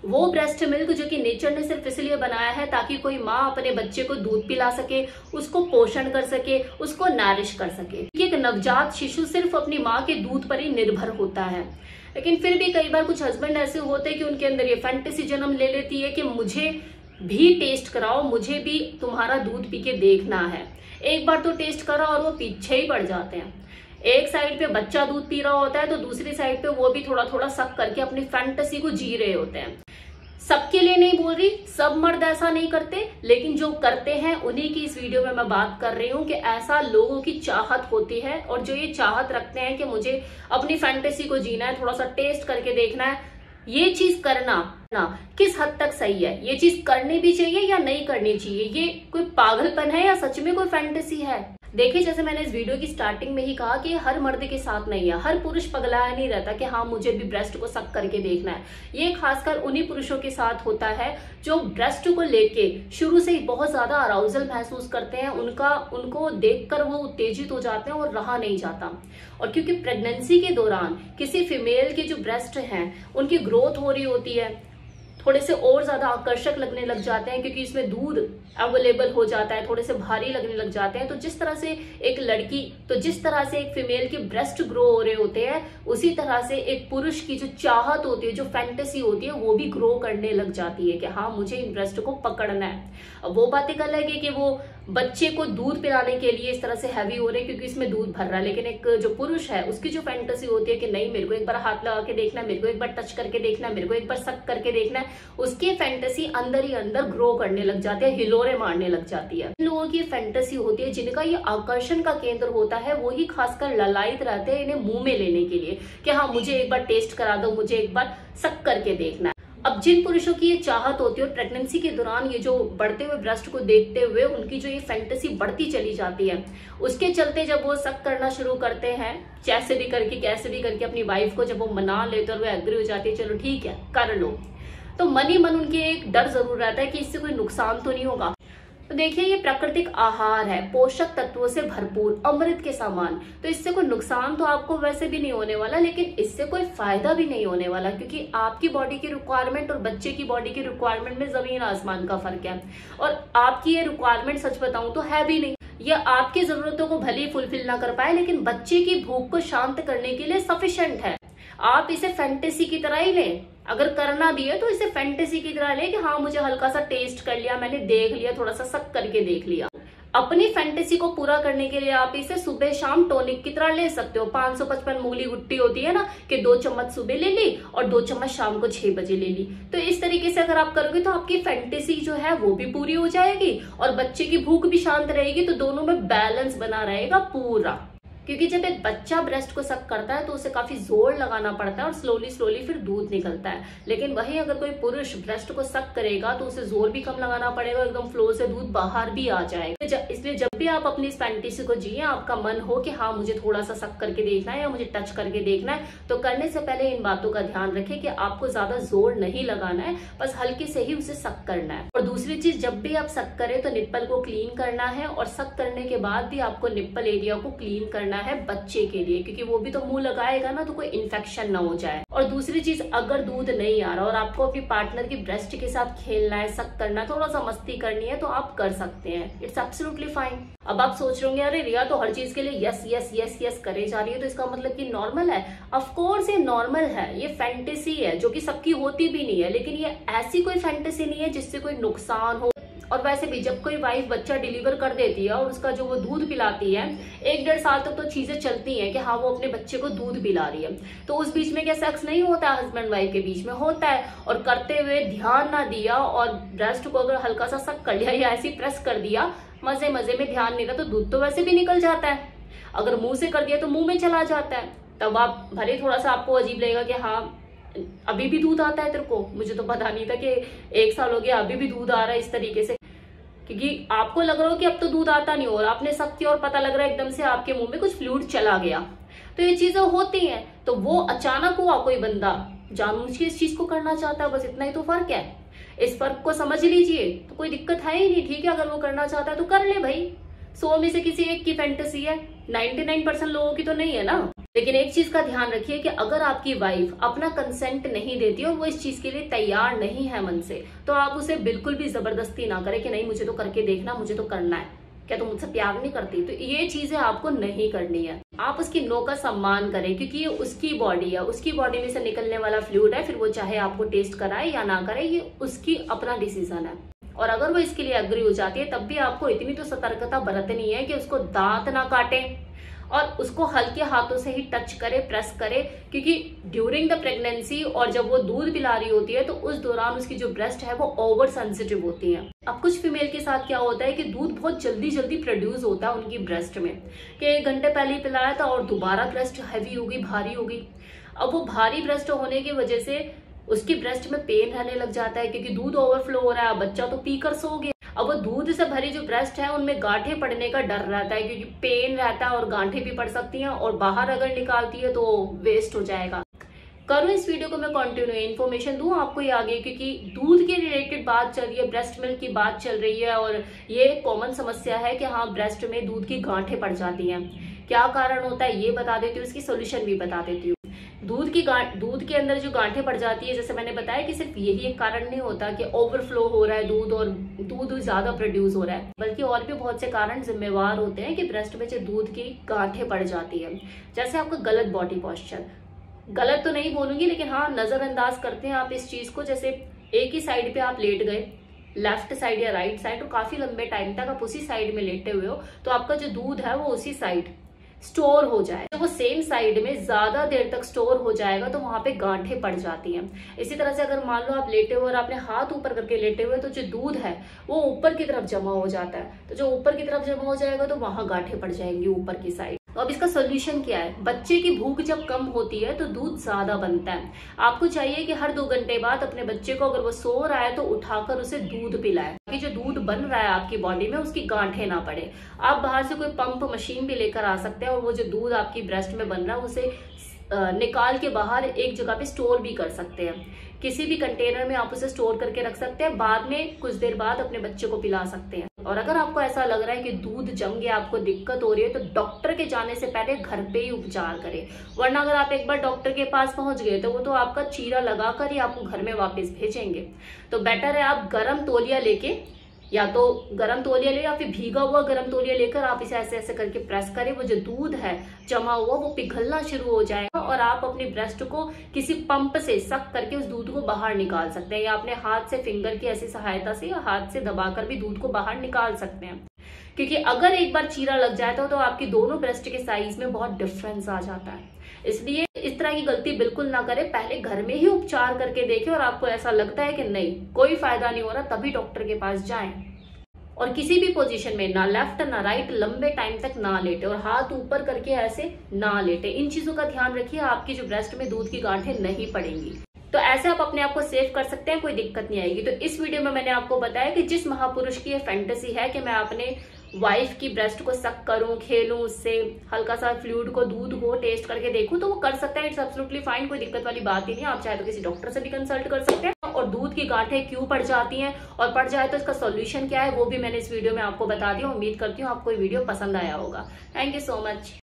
वो breast milk जो कि नेचर ने सिर्फ इसलिए बनाया है ताकि कोई माँ अपने बच्चे को दूध पिला सके, उसको पोषण कर सके, उसको नरिश कर सके। एक नवजात शिशु सिर्फ अपनी माँ के दूध पर ही निर्भर होता है। लेकिन फिर भी कई बार कुछ हस्बैंड ऐसे होते हैं कि उनके अंदर ये फैंटेसी जन्म ले लेती है कि मुझे भी टेस्ट कराओ, मुझे भी तुम्हारा दूध पी के देखना है। एक बार तो टेस्ट करा और वो पीछे ही पड़ जाते हैं। एक साइड पे बच्चा दूध पी रहा होता है तो दूसरी साइड पे वो भी थोड़ा थोड़ा सक करके अपनी फैंटेसी को जी रहे होते हैं। सबके लिए नहीं बोल रही, सब मर्द ऐसा नहीं करते, लेकिन जो करते हैं उन्हीं की इस वीडियो में मैं बात कर रही हूँ कि ऐसा लोगों की चाहत होती है और जो ये चाहत रखते हैं कि मुझे अपनी फैंटेसी को जीना है, थोड़ा सा टेस्ट करके देखना है, ये चीज करना ना किस हद तक सही है, ये चीज करनी भी चाहिए या नहीं करनी चाहिए, ये कोई पागलपन है या सच में कोई फैंटेसी है। देखिए, जैसे मैंने इस वीडियो की स्टार्टिंग में ही कहा कि हर मर्द के साथ नहीं है, हर पुरुष पगलाया नहीं रहता कि हाँ मुझे भी ब्रेस्ट को सक करके देखना है। ये खासकर उन्हीं पुरुषों के साथ होता है जो ब्रेस्ट को लेके शुरू से ही बहुत ज्यादा अराउजल महसूस करते हैं, उनको देखकर वो उत्तेजित हो जाते हैं और रहा नहीं जाता। और क्योंकि प्रेगनेंसी के दौरान किसी फीमेल के जो ब्रेस्ट हैं उनकी ग्रोथ हो रही होती है, थोड़े से और ज्यादा आकर्षक लगने लग जाते हैं क्योंकि इसमें दूध अवेलेबल हो जाता है, थोड़े से भारी लगने लग जाते हैं। तो जिस तरह से एक फीमेल के ब्रेस्ट ग्रो हो रहे होते हैं, उसी तरह से एक पुरुष की जो चाहत होती है, जो फैंटेसी होती है, वो भी ग्रो करने लग जाती है कि हाँ मुझे इन ब्रेस्ट को पकड़ना है। अब वो बात एक अलग है कि वो बच्चे को दूध पिलाने के लिए इस तरह से हैवी हो रहे हैं क्योंकि इसमें दूध भर रहा है, लेकिन एक जो पुरुष है उसकी जो फैंटेसी होती है कि नहीं मेरे को एक बार हाथ लगा के देखना है, मेरे को एक बार टच करके देखना है, मेरे को एक बार सक करके देखना है, उसकी फैंटेसी अंदर ही अंदर ग्रो करने लग जाती है, हिलोरे मारने लग जाती है। इन लोगों की फैंटेसी होती है जिनका ये आकर्षण का केंद्र होता है, वो ही खासकर ललायत रहते हैं इन्हें मुंह में लेने के लिए कि हाँ मुझे एक बार टेस्ट करा दो, मुझे एक बार सक करके देखना है। अब जिन पुरुषों की ये चाहत होती है और प्रेगनेंसी के दौरान ये जो बढ़ते हुए ब्रेस्ट को देखते हुए उनकी जो ये फैंटेसी बढ़ती चली जाती है, उसके चलते जब वो सक करना शुरू करते हैं, कैसे भी करके अपनी वाइफ को जब वो मना लेते और वो एग्री हो जाती है, चलो ठीक है कर लो, तो मन ही मन उनके एक डर जरूर रहता है कि इससे कोई नुकसान तो नहीं होगा। तो देखिए, ये प्राकृतिक आहार है, पोषक तत्वों से भरपूर, अमृत के समान, तो इससे कोई नुकसान तो आपको वैसे भी नहीं होने वाला, लेकिन इससे कोई फायदा भी नहीं होने वाला क्योंकि आपकी बॉडी की रिक्वायरमेंट और बच्चे की बॉडी की रिक्वायरमेंट में जमीन आसमान का फर्क है। और आपकी ये रिक्वायरमेंट सच बताऊं तो है भी नहीं, ये आपकी जरूरतों को भले ही फुलफिल ना कर पाए लेकिन बच्चे की भूख को शांत करने के लिए सफिशिएंट है। आप इसे फैंटेसी की तरह ही लें, अगर करना भी है तो इसे फैंटेसी की तरह ले कि हाँ मुझे हल्का सा टेस्ट कर लिया, मैंने देख लिया, थोड़ा सा सक करके देख लिया। अपनी फैंटेसी को पूरा करने के लिए आप इसे सुबह शाम टॉनिक की तरह ले सकते हो। 555 मूली गुट्टी होती है ना कि 2 चम्मच सुबह ले ली और 2 चम्मच शाम को 6 बजे ले ली। तो इस तरीके से अगर आप करोगे तो आपकी फैंटेसी जो है वो भी पूरी हो जाएगी और बच्चे की भूख भी शांत रहेगी, तो दोनों में बैलेंस बना रहेगा पूरा। क्योंकि जब एक बच्चा ब्रेस्ट को सक करता है तो उसे काफी जोर लगाना पड़ता है और स्लोली फिर दूध निकलता है, लेकिन वही अगर कोई पुरुष ब्रेस्ट को सक करेगा तो उसे जोर भी कम लगाना पड़ेगा, एकदम फ्लो से दूध बाहर भी आ जाएगा। इसलिए जब भी आप अपनी इस फैंटेसी को जिए, आपका मन हो कि हाँ मुझे थोड़ा सा सक करके देखना है या मुझे टच करके देखना है, तो करने से पहले इन बातों का ध्यान रखें कि आपको ज्यादा जोर नहीं लगाना है, बस हल्के से ही उसे सक करना है। और दूसरी चीज, जब भी आप सक करें तो निप्पल को क्लीन करना है और सक करने के बाद भी आपको निप्पल एरिया को क्लीन करना है बच्चे के लिए, क्योंकि वो भी तो मुंह लगाएगा ना, तो कोई इन्फेक्शन ना हो जाए। और दूसरी चीज, अगर दूध नहीं आ रहा और आपको अपनी पार्टनर की ब्रेस्ट के साथ खेलना है, सक करना है, थोड़ा सा मस्ती करनी है, तो आप कर सकते हैं, इट्स एब्सोल्युटली फाइन। अब आप सोच रहे होंगे अरे रिया तो हर चीज के लिए यस यस यस यस करे जा रही है, तो इसका मतलब कि नॉर्मल है। ऑफ कोर्स ये नॉर्मल है, ये फैंटेसी है जो कि सबकी होती भी नहीं है, लेकिन ये ऐसी कोई फैंटेसी नहीं है जिससे कोई नुकसान हो। और वैसे भी जब कोई वाइफ बच्चा डिलीवर कर देती है और उसका जो वो दूध पिलाती है, 1-1.5 साल तक तो चीजें चलती हैं कि हाँ वो अपने बच्चे को दूध पिला रही है, तो उस बीच में क्या सेक्स नहीं होता? हस्बैंड वाइफ के बीच में होता है। और करते हुए ध्यान ना दिया और ब्रेस्ट को अगर हल्का सा सक कर लिया या ऐसी प्रेस कर दिया, मजे मजे में ध्यान नहीं रहा, तो दूध तो वैसे भी निकल जाता है। अगर मुंह से कर दिया तो मुंह में चला जाता है, तब आप भले थोड़ा सा आपको अजीब लगेगा कि हाँ अभी भी दूध आता है तेरे को, मुझे तो पता नहीं था कि 1 साल हो गया अभी भी दूध आ रहा है इस तरीके से, क्योंकि आपको लग रहा हो कि अब तो दूध आता नहीं हो और आपने सक किया और पता लग रहा है एकदम से आपके मुंह में कुछ फ्लूइड चला गया। तो ये चीजें होती हैं। तो वो अचानक हुआ, कोई बंदा जानबूझ के इस चीज को करना चाहता है, बस इतना ही तो फर्क है। इस फर्क को समझ लीजिए तो कोई दिक्कत है ही नहीं। ठीक है, अगर वो करना चाहता है तो कर ले भाई, 100 में से किसी एक की फैंटेसी है, 99% लोगों की तो नहीं है ना। लेकिन एक चीज का ध्यान रखिए कि अगर आपकी वाइफ अपना कंसेंट नहीं देती और वो इस चीज के लिए तैयार नहीं है मन से, तो आप उसे बिल्कुल भी जबरदस्ती ना करें कि नहीं मुझे तो करके देखना, मुझे तो करना है, क्या तुम मुझसे प्यार नहीं करती। तो ये चीजें आपको नहीं करनी है। आप उसकी नो का सम्मान करें, क्योंकि ये उसकी बॉडी है, उसकी बॉडी में से निकलने वाला फ्लूइड है, फिर वो चाहे आपको टेस्ट कराए या ना करे, ये उसकी अपना डिसीजन है। और अगर वो इसके लिए एग्री हो जाती है, तब भी आपको इतनी तो सतर्कता बरतनी है कि उसको दांत ना काटे और उसको हल्के हाथों से ही टच करे, प्रेस करे, क्योंकि ड्यूरिंग द प्रेगनेंसी और जब वो दूध पिला रही होती है तो उस दौरान उसकी जो ब्रेस्ट है वो ओवर सेंसिटिव होती है। अब कुछ फीमेल के साथ क्या होता है कि दूध बहुत जल्दी जल्दी प्रोड्यूस होता है उनकी ब्रेस्ट में, कि 1 घंटे पहले ही पिलाया था और दोबारा ब्रेस्ट हैवी होगी, भारी होगी। अब वो भारी ब्रेस्ट होने की वजह से उसकी ब्रेस्ट में पेन रहने लग जाता है, क्योंकि दूध ओवरफ्लो हो रहा है, बच्चा तो पीकर सो गया। अब वो दूध से भरी जो ब्रेस्ट है उनमें गांठे पड़ने का डर रहता है, क्योंकि पेन रहता है और गांठे भी पड़ सकती हैं, और बाहर अगर निकालती है तो वेस्ट हो जाएगा। करूँ इस वीडियो को मैं कंटिन्यू इन्फॉर्मेशन दूं आपको ये आगे, क्योंकि दूध के रिलेटेड बात चल रही है, ब्रेस्ट मिल्क की बात चल रही है, और ये कॉमन समस्या है कि हाँ ब्रेस्ट में दूध की गांठें पड़ जाती हैं। क्या कारण होता है ये बता देती हूँ, इसकी सोल्यूशन भी बता देती हूँ। दूध के अंदर जो गांठें पड़ जाती है, जैसे मैंने बताया कि सिर्फ यही एक कारण नहीं होता कि ओवरफ्लो हो रहा है दूध और दूध ज्यादा प्रोड्यूस हो रहा है, बल्कि और भी बहुत से कारण जिम्मेवार होते हैं कि ब्रेस्ट में जो दूध की गांठें पड़ जाती है। जैसे आपका गलत बॉडी पॉस्चर, गलत तो नहीं बोलूंगी लेकिन हाँ नजरअंदाज करते हैं आप इस चीज को। जैसे एक ही साइड पे आप लेट गए, लेफ्ट साइड या राइट साइड, और काफी लंबे टाइम तक आप उसी साइड में लेटे हुए हो, तो आपका जो दूध है वो उसी साइड स्टोर हो जाए। तो वो सेम साइड में ज्यादा देर तक स्टोर हो जाएगा तो वहां पे गांठें पड़ जाती हैं। इसी तरह से अगर मान लो आप लेटे हुए और आपने हाथ ऊपर करके लेटे हुए, तो जो दूध है वो ऊपर की तरफ जमा हो जाता है, तो जो ऊपर की तरफ जमा हो जाएगा तो वहां गांठें पड़ जाएंगी ऊपर की साइड। तो अब इसका सोल्यूशन क्या है? बच्चे की भूख जब कम होती है तो दूध ज्यादा बनता है। आपको चाहिए कि हर 2 घंटे बाद अपने बच्चे को, अगर वो सो रहा है तो उठाकर उसे दूध पिलाए, ताकि जो दूध बन रहा है आपकी बॉडी में उसकी गांठें ना पड़े। आप बाहर से कोई पंप मशीन भी लेकर आ सकते हैं और वो जो दूध आपकी ब्रेस्ट में बन रहा है उसे निकाल के बाहर एक जगह पे स्टोर भी कर सकते हैं। किसी भी कंटेनर में आप उसे स्टोर करके रख सकते हैं, बाद में कुछ देर बाद अपने बच्चे को पिला सकते हैं। और अगर आपको ऐसा लग रहा है कि दूध जम गया, आपको दिक्कत हो रही है, तो डॉक्टर के जाने से पहले घर पे ही उपचार करें। वरना अगर आप एक बार डॉक्टर के पास पहुंच गए तो वो तो आपका चीरा लगाकर ही आपको घर में वापस भेजेंगे। तो बेटर है आप गर्म तौलिया लेके, या तो गर्म तौलिया ले या फिर भीगा हुआ गर्म तौलिया लेकर आप इसे ऐसे ऐसे करके प्रेस करें। वो जो दूध है जमा हुआ वो पिघलना शुरू हो जाएगा और आप अपनी ब्रेस्ट को किसी पंप से सक करके उस दूध को बाहर निकाल सकते हैं, या अपने हाथ से फिंगर की ऐसी सहायता से या हाथ से दबाकर भी दूध को बाहर निकाल सकते हैं। क्योंकि अगर एक बार चीरा लग जाए तो आपकी दोनों ब्रेस्ट के साइज में बहुत डिफरेंस आ जाता है। इसलिए इस तरह की गलती बिल्कुल ना करें, पहले घर में ही उपचार करके देखें, और आपको ऐसा लगता है कि नहीं कोई फायदा नहीं हो रहा, तभी डॉक्टर के पास जाएं। और किसी भी पोजीशन में, ना लेफ्ट ना राइट, लंबे टाइम तक ना लेटे और हाथ ऊपर करके ऐसे ना लेटे। इन चीजों का ध्यान रखिए, आपकी जो ब्रेस्ट में दूध की गांठें नहीं पड़ेंगी। तो ऐसे आप अपने आप को सेव कर सकते हैं, कोई दिक्कत नहीं आएगी। तो इस वीडियो में मैंने आपको बताया कि जिस महापुरुष की ये फैंटेसी है कि मैं अपने वाइफ की ब्रेस्ट को सक करूं, खेलूं, उससे हल्का सा फ्लूइड को, दूध को टेस्ट करके देखूं, तो वो कर सकता है। इट्स एब्सोल्युटली फाइन, कोई दिक्कत वाली बात ही नहीं। आप चाहे तो किसी डॉक्टर से भी कंसल्ट कर सकते हैं। और दूध की गांठें क्यों पड़ जाती हैं और पड़ जाए तो इसका सॉल्यूशन क्या है वो भी मैंने इस वीडियो में आपको बता दिया। उम्मीद करती हूँ आपको ये वीडियो पसंद आया होगा। Thank you so much.